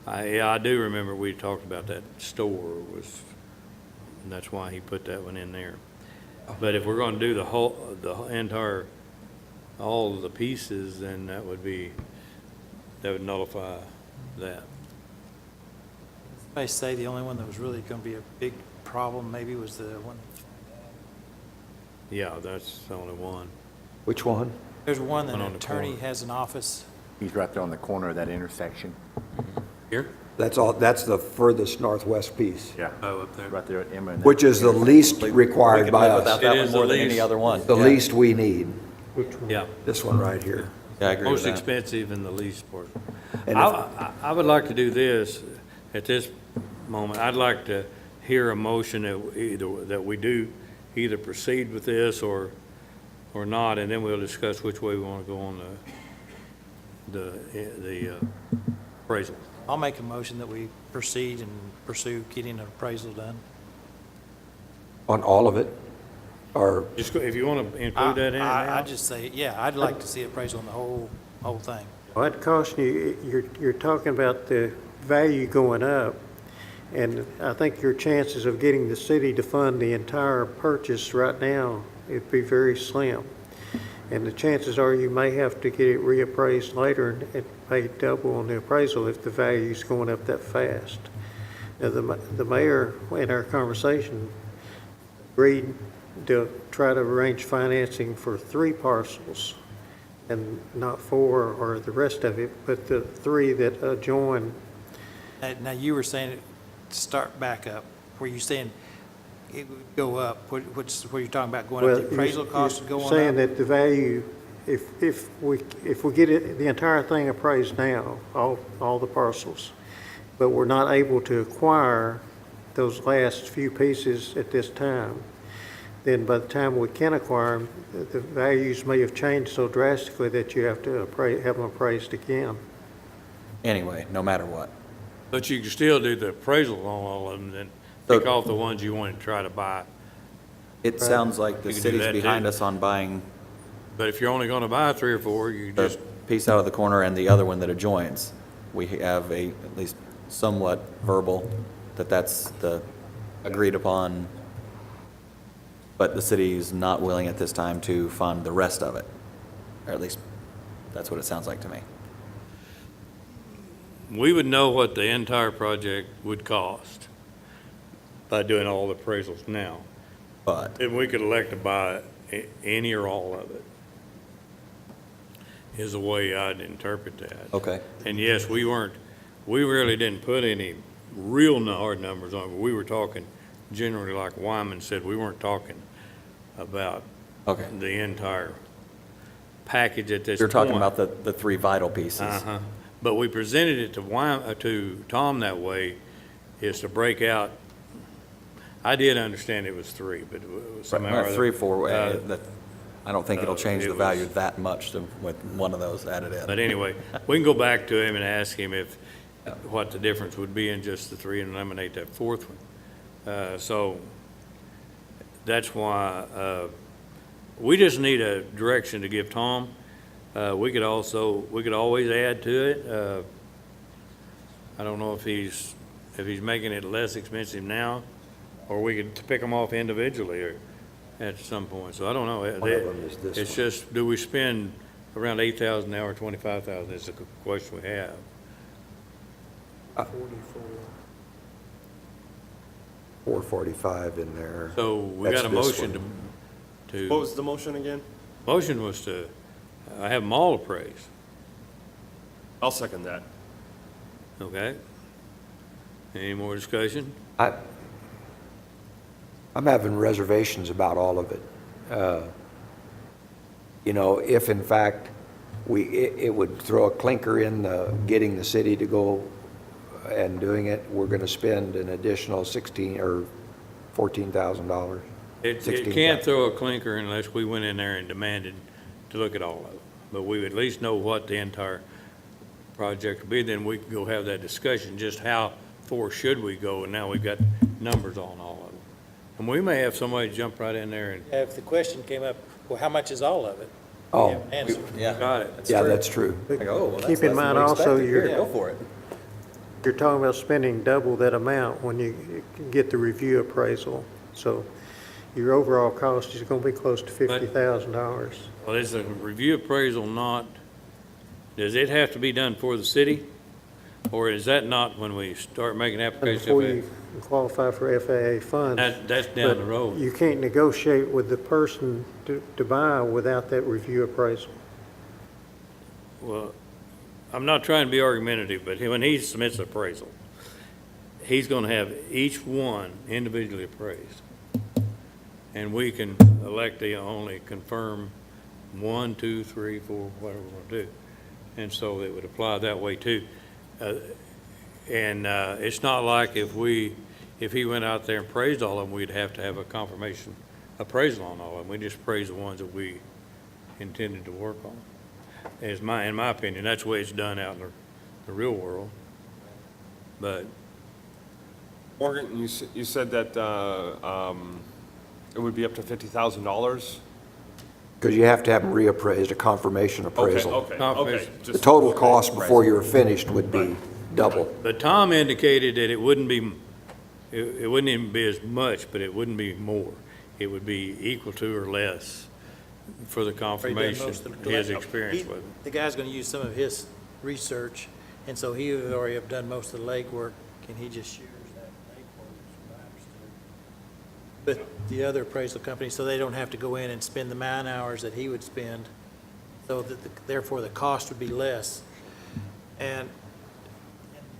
I do remember we talked about that store and that's why he put that one in there. But if we're going to do the entire, all of the pieces, then that would nullify that. I say the only one that was really going to be a big problem maybe was the one. Yeah, that's the only one. Which one? There's one that One on an the attorney corner. has an office. He's right there on the corner of that intersection. Here? That's the furthest northwest piece, Yeah. Oh, up there. Right there at Emma. and that which is the least We required could by live without us. that It one is more the than any least. other one. The Yeah. least we need, Which one? Yeah. this one right here. Yeah, I agree with Most that. expensive and the least portion. And I would like to do this at this moment. I'd like to hear a motion that we do either proceed with this or not, and then we'll discuss which way we want to go on the appraisal. I'll make a motion that we proceed and pursue getting an appraisal done. On all of it? Or, Just, if you want to include that in now. I just say, yeah, I'd like to see appraisal on the whole thing. Well, I'd caution you, you're talking about the value going up, and I think your chances of getting the city to fund the entire purchase right now, it'd be very slim. And the chances are you may have to get it reappraised later and pay double on the appraisal if the value's going up that fast. Now, the mayor, in our conversation, agreed to try to arrange financing for 3 parcels and not 4 or the rest of it, but the 3 that adjoin. Now, you were saying, start back up. Were you saying it would go up? What you're talking about, going up, the appraisal costs would go on up? Saying that the value, if we get it, the entire thing appraised now, all the parcels, but we're not able to acquire those last few pieces at this time, then by the time we can acquire them, the values may have changed so drastically that you have to have them appraised again. Anyway, no matter what. But you can still do the appraisal on all of them, and then pick off the ones you want to try to buy. It sounds like the You can do city's that, behind too. us on buying But if you're only going to buy 3 or 4, you the just, piece out of the corner and the other one that adjoins. We have at least somewhat verbal that that's the agreed upon, but the city's not willing at this time to fund the rest of it. Or at least, that's what it sounds like to me. we would know what the entire project would cost by doing all the appraisals now. But And we could elect to buy any or all of it, is the way I'd interpret that. okay. And yes, we really didn't put any real hard numbers on it. We were talking generally, like Wyman said, we weren't talking about Okay. the entire package at this point. You're talking about the 3 vital pieces. Uh-huh. But we presented it to Tom that way, is to break out. I did understand it was 3, but somehow. or Right, other, 3 or 4, uh, that, I don't think it'll change it the was- value that much with one of those added in. But anyway, we can go back to him and ask him if what the difference would be in just the three and eliminate that fourth one. So that's why, we just need a direction to give Tom. We could always add to it. I don't know if he's making it less expensive now, or we could pick them off individually or at some point. So I don't know. One of them is this It's one. just, do we spend around 8,000 now or 25,000 is the question we have. 445 in there. So we That's got a this motion one. to, What was the motion again? motion was to have them all appraised, I'll second that. okay? Any more discussion? I'm having reservations about all of it. You know, if in fact it would throw a clinker in getting the city to go and doing it, we're going to spend an additional $16,000 or $14,000. It 16,000. can't throw a clinker unless we went in there and demanded to look at all of it. But we would at least know what the entire project would be, then we can go have that discussion, just how far should we go, and now we've got numbers on all of them. And we may have somebody jump right in there and, If the question came up, well, how much is all of it? Oh, We have an answer. Yeah. got it. yeah, that's true. Like, oh, well, that's Keep in less than mind we also expected. you're- Here, go for it. You're talking about spending double that amount when you get the review appraisal. So your overall cost is going to be close to $50,000. Well, is the review appraisal not, does it have to be done for the city? Or is that not when we start making applications? Before you qualify for FAA funds. That's down the But road. you can't negotiate with the person to buy without that review appraisal. Well, I'm not trying to be argumentative, but when he submits an appraisal, he's gonna have each one individually appraised. And we can elect to only confirm 1, 2, 3, 4, whatever we want to do. And so it would apply that way too. It's not like if he went out there and praised all of them, we'd have to have a confirmation appraisal on all of them. We just praise the ones that we intended to work on. In my opinion, that's the way it's done out in the real world. But Morgan, you said that it would be up to $50,000? Because you have to have them reappraised, a confirmation appraisal. Okay. Confirmation. The total cost before you're finished would be double. But Tom indicated that it wouldn't even be as much, but it wouldn't be more. It would be equal to or less for the Already done confirmation, most of the- his experience with it. The guy's going to use some of his research, and so he would already have done most of the legwork, and he just shares that legwork, is what I understood. But the other appraisal company, so they don't have to go in and spend the man hours that he would spend, so that therefore the cost would be less. And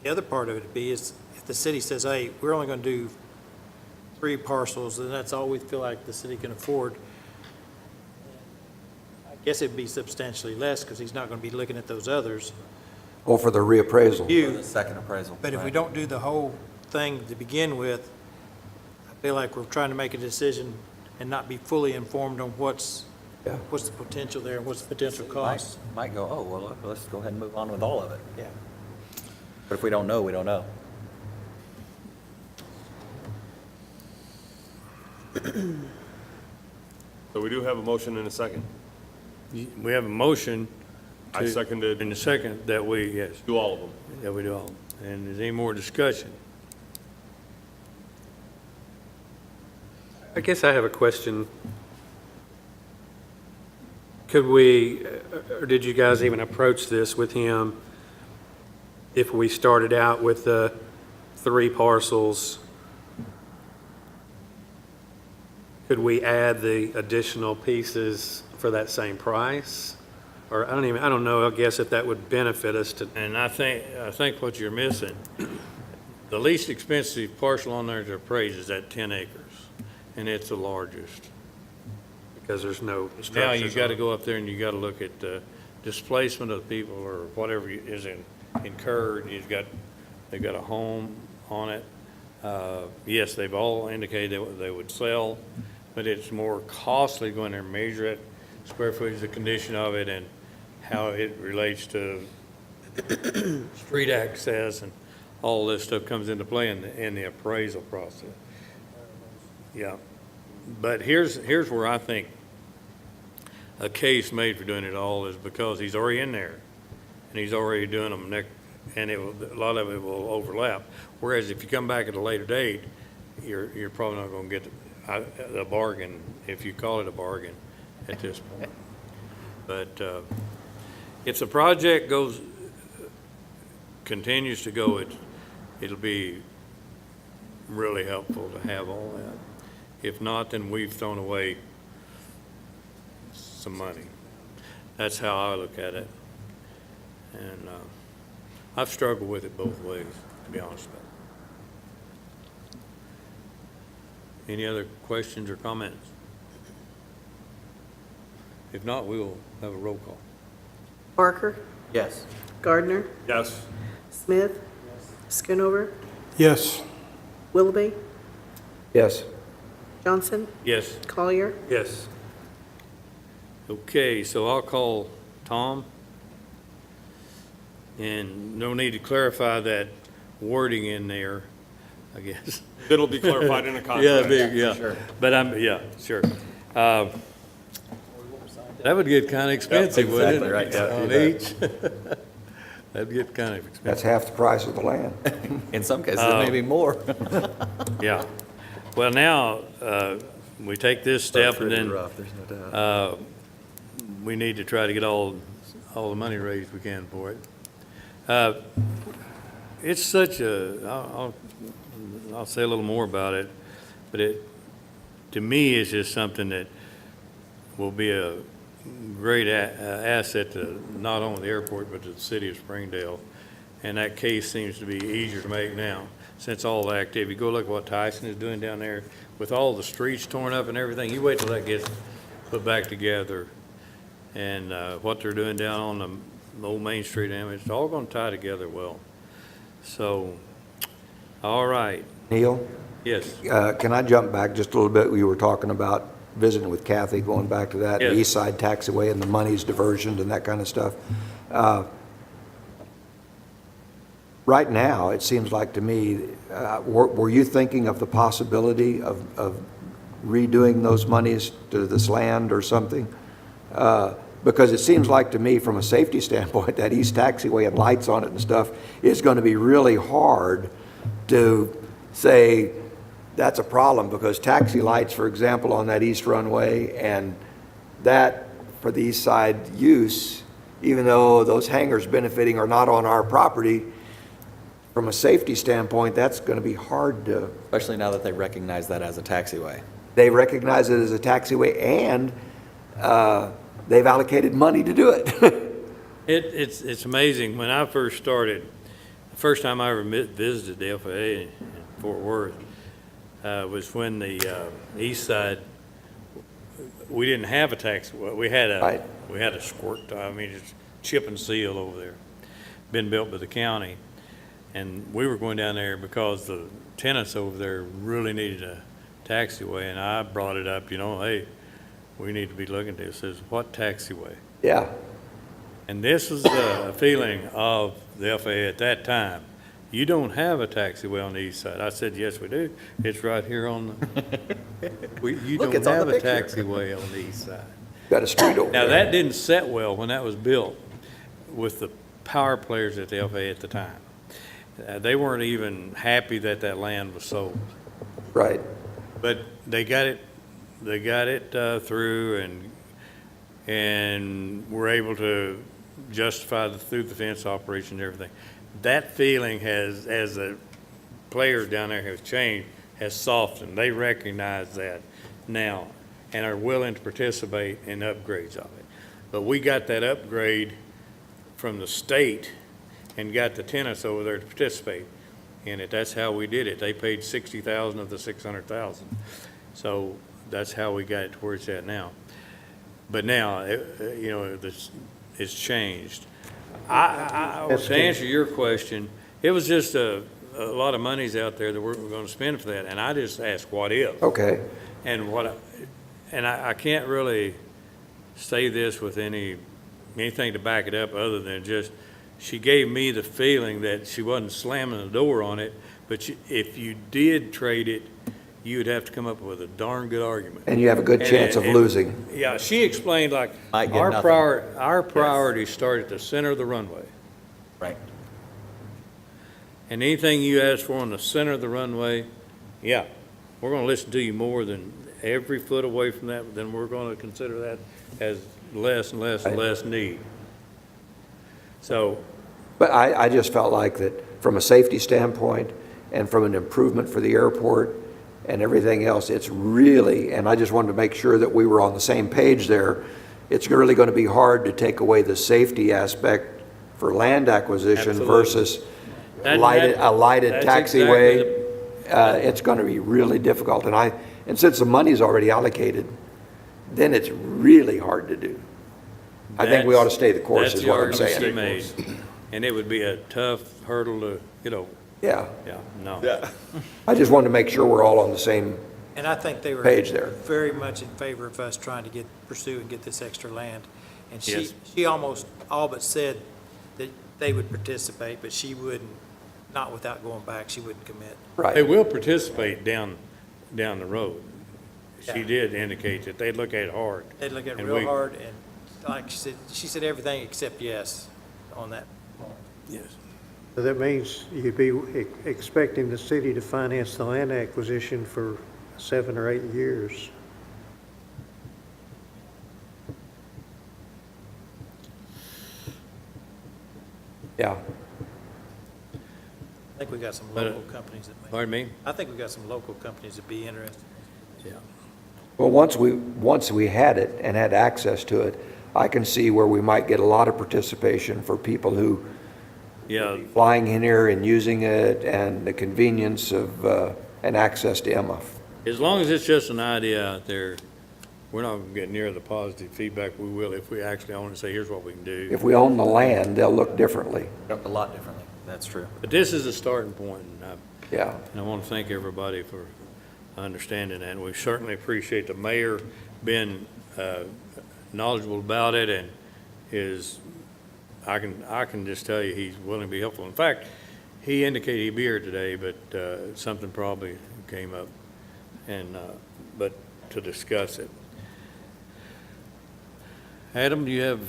the other part of it would be is if the city says, hey, we're only going to do 3 parcels, and that's all we feel like the city can afford, I guess it'd be substantially less because he's not going to be looking at those others. Or for the reappraisal. For the You, second appraisal. but if we right. don't do the whole thing to begin with, I feel like we're trying to make a decision and not be fully informed on what's Yeah. the potential there and what's the potential Might- cost. Might go, oh, well, let's go ahead and move on with all of it. Yeah. But if we don't know, we don't know. So we do have a motion and a second. We have a motion. I to- seconded. In the second, that we, yes, Do all of them. that we do all. And is there any more discussion? I guess I have a question. Could we, or did you guys even approach this with him if we started out with the 3 parcels? Could we add the additional pieces for that same price? Or I don't know, I guess if that would benefit us to, And I think what you're missing, the least expensive parcel on there to appraise is at 10 acres, and it's the largest. because there's no structures. Now you got to on it. go up there and you got to look at displacement of people or whatever is incurred. They've got a home on it. Yes, they've all indicated they would sell, but it's more costly to go in there and measure it, square footage, the condition of it, and how it relates to street access and all this stuff comes into play in the appraisal process. Yeah. But here's where I think a case made for doing it all is because he's already in there, and he's already doing them, and a lot of it will overlap. Whereas if you come back at a later date, you're probably not going to get the bargain, if you call it a bargain, at this point. But if the project continues to go, it'll be really helpful to have all that. If not, then we've thrown away some money. That's how I look at it. And I've struggled with it both ways, to be honest with you. Any other questions or comments? If not, we will have a roll call. Barker, Yes. Gardner, Yes. Smith, Schoonover, Yes. Willoughby, Yes. Johnson, Yes. Collier. Yes. Okay, so I'll call Tom. And no need to clarify that wording in there, I guess. It'll be clarified in a contract. Yeah. Sure. But sure. That would get kind of expensive, wouldn't it? Exactly right. On Yeah. each. That'd get kind of expensive. That's half the price of the land. In some cases, it may be more. Yeah. Well, now, we take this step and then Rough, there's no doubt. we need to try to get all the money raised we can for it. It's such I'll say a little more about it, but to me, it's just something that will be a great asset to not only the airport, but to the city of Springdale. And that case seems to be easier to make now, since all the activity. Go look at what Tyson is doing down there with all the streets torn up and everything. You wait till that gets put back together. And what they're doing down on the old Main Street, it's all going to tie together well. So, all right. Neil, Yes. can I jump back just a little bit? We were talking about visiting with Kathy, going back to that, the Yes. East Side Taxiway and the money's diversion and that kind of stuff. Right now, it seems like to me, were you thinking of the possibility of redoing those monies to this land or something? Because it seems like to me, from a safety standpoint, that East Taxiway and lights on it and stuff is going to be really hard to say that's a problem, because taxi lights, for example, on that east runway, and that for the east side use, even though those hangars benefiting are not on our property, from a safety standpoint, that's going to be hard to. Especially now that they recognize that as a taxiway. They recognize it as a taxiway, and they've allocated money to do it. It's amazing. When I first started, the first time I ever visited the FAA in Fort Worth was when the east side, we didn't have a taxiway. We had Right. a squirt, it's chip and seal over there, been built by the county. And we were going down there because the tenants over there really needed a taxiway, and I brought it up, hey, we need to be looking at this. Says, what taxiway? Yeah, And this was the feeling of the FAA at that time. You don't have a taxiway on the east side. I said, yes, we do. It's right here on the, you Look, don't it's on have the a picture. taxiway on the east side. got a street over Now, there. that didn't set well when that was built with the power players at the FAA at the time. They weren't even happy that that land was sold. Right. But they got it through and were able to justify through the fence operation and everything. That feeling has, as the players down there have changed, has softened. They recognize that now and are willing to participate in upgrades of it. But we got that upgrade from the state and got the tenants over there to participate in it. That's how we did it. They paid $60,000 of the $600,000. So that's how we got it to where it's at now. But now, it's changed. To answer your question, it was just a lot of money's out there that we're going to spend for that, and I just asked, what if? Okay. And I can't really say this with anything to back it up other than just she gave me the feeling that she wasn't slamming the door on it, but if you did trade it, you'd have to come up with a darn good argument. And you have a good chance of losing. Yeah, she explained like, Might get our nothing. our priorities start at the center of the runway. Right. And anything you ask for on the center of the runway, yeah, we're gonna listen to you more than every foot away from that, then we're gonna consider that as less and less and less need. So, But I just felt like that from a safety standpoint and from an improvement for the airport and everything else, it's really, and I just wanted to make sure that we were on the same page there. It's really going to be hard to take away the safety aspect for land acquisition Absolutely. versus a lighted that's taxiway. exactly It's going to be really difficult. And since the money's already allocated, then it's really hard to do. I think we ought to stay the course, is what I'm saying. That's the argument she made. And it would be a tough hurdle to, Yeah. no. Yeah. I just wanted to make sure we're all on the same, And I think they were Page there. very much in favor of us trying to pursue and get this extra land. And Yes. she almost all but said that they would participate, but she wouldn't, not without going back, she wouldn't commit. They right. will participate down the road. She Yeah. did indicate that they'd look at it hard. They'd look at it And real we- hard, and like she said everything except yes on that. Yes. So that means you'd be expecting the city to finance the land acquisition for 7 or 8 years. Yeah. I think we got some But, local companies that may. Pardon me? I think we got some local companies that'd be interested. Yeah. Well, once we had it and had access to it, I can see where we might get a lot of participation for people who Yeah, flying in here and using it and the convenience of, and access to Emma. as long as it's just an idea out there, we're not gonna get near the positive feedback we will if we actually own it and say, here's what we can do. If we own the land, they'll look differently. A lot differently. That's true. But this is a starting point, Yeah. and I want to thank everybody for understanding that. And we certainly appreciate the mayor being knowledgeable about it, and I can just tell you, he's willing to be helpful. In fact, he indicated he'd be here today, but something probably came up, but to discuss it. Adam, do you have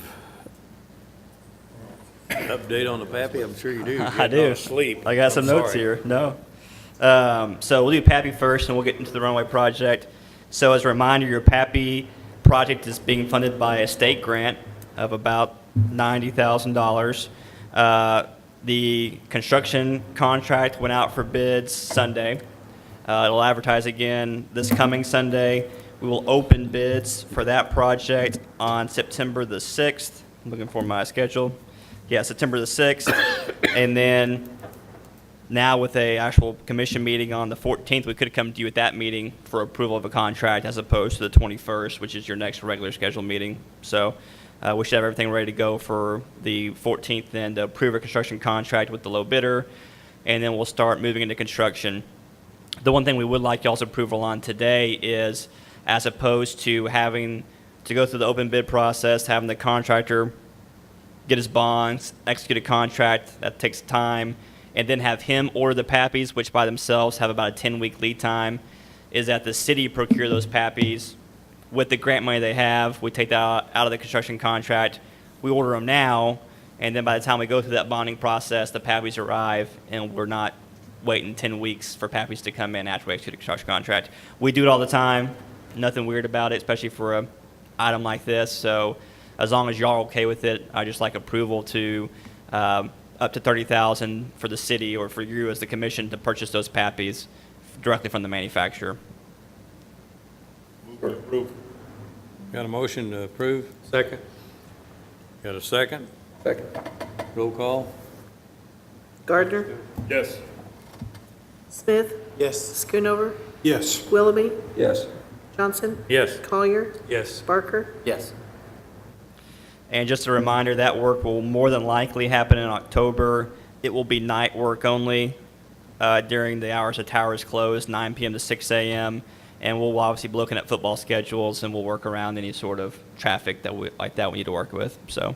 an update on the Pappy? I'm sure you do. You're I getting do. no sleep. I got some I'm notes sorry. here. No. So we'll do Pappy first, and we'll get into the runway project. So as a reminder, your Pappy project is being funded by a state grant of about $90,000. The construction contract went out for bids Sunday. It'll advertise again this coming Sunday. We will open bids for that project on September the 6th. I'm looking for my schedule. Yeah, September the 6th. And then now with a actual commission meeting on the 14th, we could come to you at that meeting for approval of a contract as opposed to the 21st, which is your next regular scheduled meeting. So we should have everything ready to go for the 14th then to approve a construction contract with the low bidder, and then we'll start moving into construction. The one thing we would like y'all's approval on today is, as opposed to having to go through the open bid process, having the contractor get his bonds, execute a contract, that takes time, and then have him order the PAPIs, which by themselves have about a 10-week lead time, is that the city procure those PAPIs with the grant money they have. We take that out of the construction contract. We order them now, and then by the time we go through that bonding process, the PAPIs arrive, and we're not waiting 10 weeks for PAPIs to come in after we execute a construction contract. We do it all the time. Nothing weird about it, especially for an item like this. So as long as y'all are okay with it, I just like approval to up to $30,000 for the city or for you as the commission to purchase those PAPIs directly from the manufacturer. Got a motion to approve? Second? Got a second? Second. Roll call? Gardner, Yes. Smith, Yes. Schoonover, Yes. Willoughby, Yes. Johnson, Yes. Collier, Yes. Barker. Yes. And just a reminder, that work will more than likely happen in October. It will be night work only during the hours the tower is closed, 9 p.m. to 6 a.m. And we'll obviously be looking at football schedules, and we'll work around any sort of traffic that we need to work with. So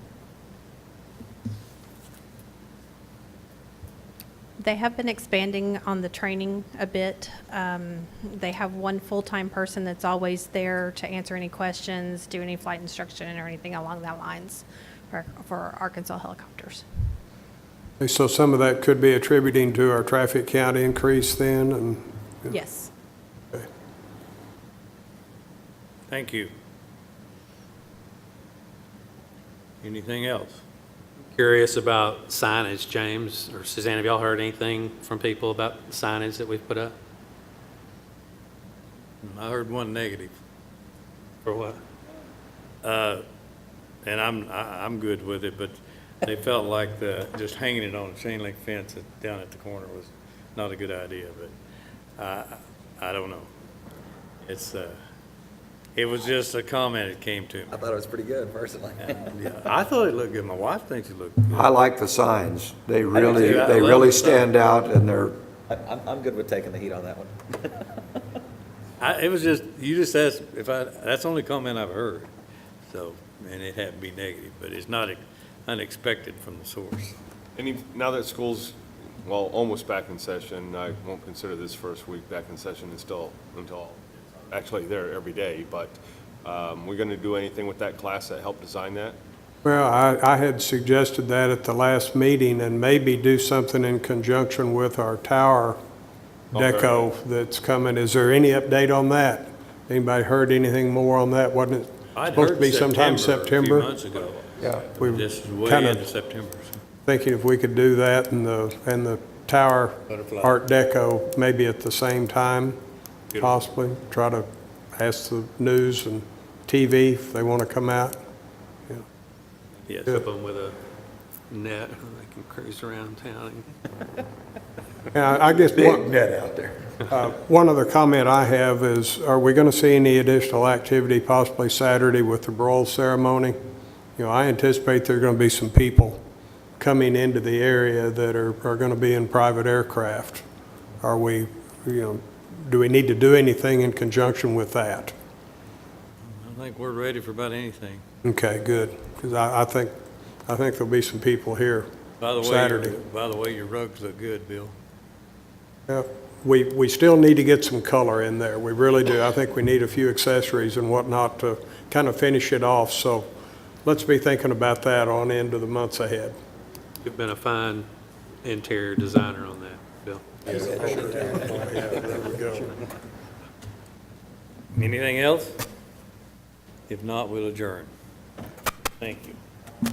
They have been expanding on the training a bit. They have one full-time person that's always there to answer any questions, do any flight instruction or anything along that lines for Arkansas helicopters. So some of that could be attributing to our traffic count increase then, and Yes. Thank you. Anything else? Curious about signage, James or Suzanne, have y'all heard anything from people about the signage that we've put up? I heard one negative, For what? and I'm good with it, but they felt like just hanging it on a chain link fence down at the corner was not a good idea, but I don't know. It was just a comment that came to me. I thought it was pretty good, personally. Yeah, I thought it looked good. My wife thinks it looked good. I like the signs. They too. really, I they love really the sign. stand out, and they're, I'm good with taking the heat on that one. It was just, you just asked if that's the only comment I've heard. So, and it had to be negative, but it's not unexpected from the source. Now that school's, well, almost back in session, I won't consider this first week back in session until actually there every day, but we're going to do anything with that class that helped design that? well, I had suggested that at the last meeting, and maybe do something in conjunction with our tower deco that's coming. Is there any update on that? Anybody heard anything more on that? Wasn't it I'd supposed to heard be sometime A September? few months ago. yeah. We This is way kinda into September. So. thinking if we could do that and the tower Butterfly. art deco maybe at the same time, Beautiful. possibly. Try to ask the news and TV if they want to come out. Yes. Flip them with a net, they can cruise around town. Yeah, I guess Big net out there. one other comment I have is, are we going to see any additional activity possibly Saturday with the broil ceremony? You know, I anticipate there are going to be some people coming into the area that are going to be in private aircraft. Are we, do we need to do anything in conjunction with that? I think we're ready for about anything. Okay, good, because I think there'll be some people here By the Saturday. way, your rugs look good, Bill. Yeah, we still need to get some color in there, we really do. I think we need a few accessories and whatnot to kind of finish it off, so let's be thinking about that on into the months ahead. You've been a fine interior designer on that, Bill. There we go. Anything else? If not, we'll adjourn. Thank you.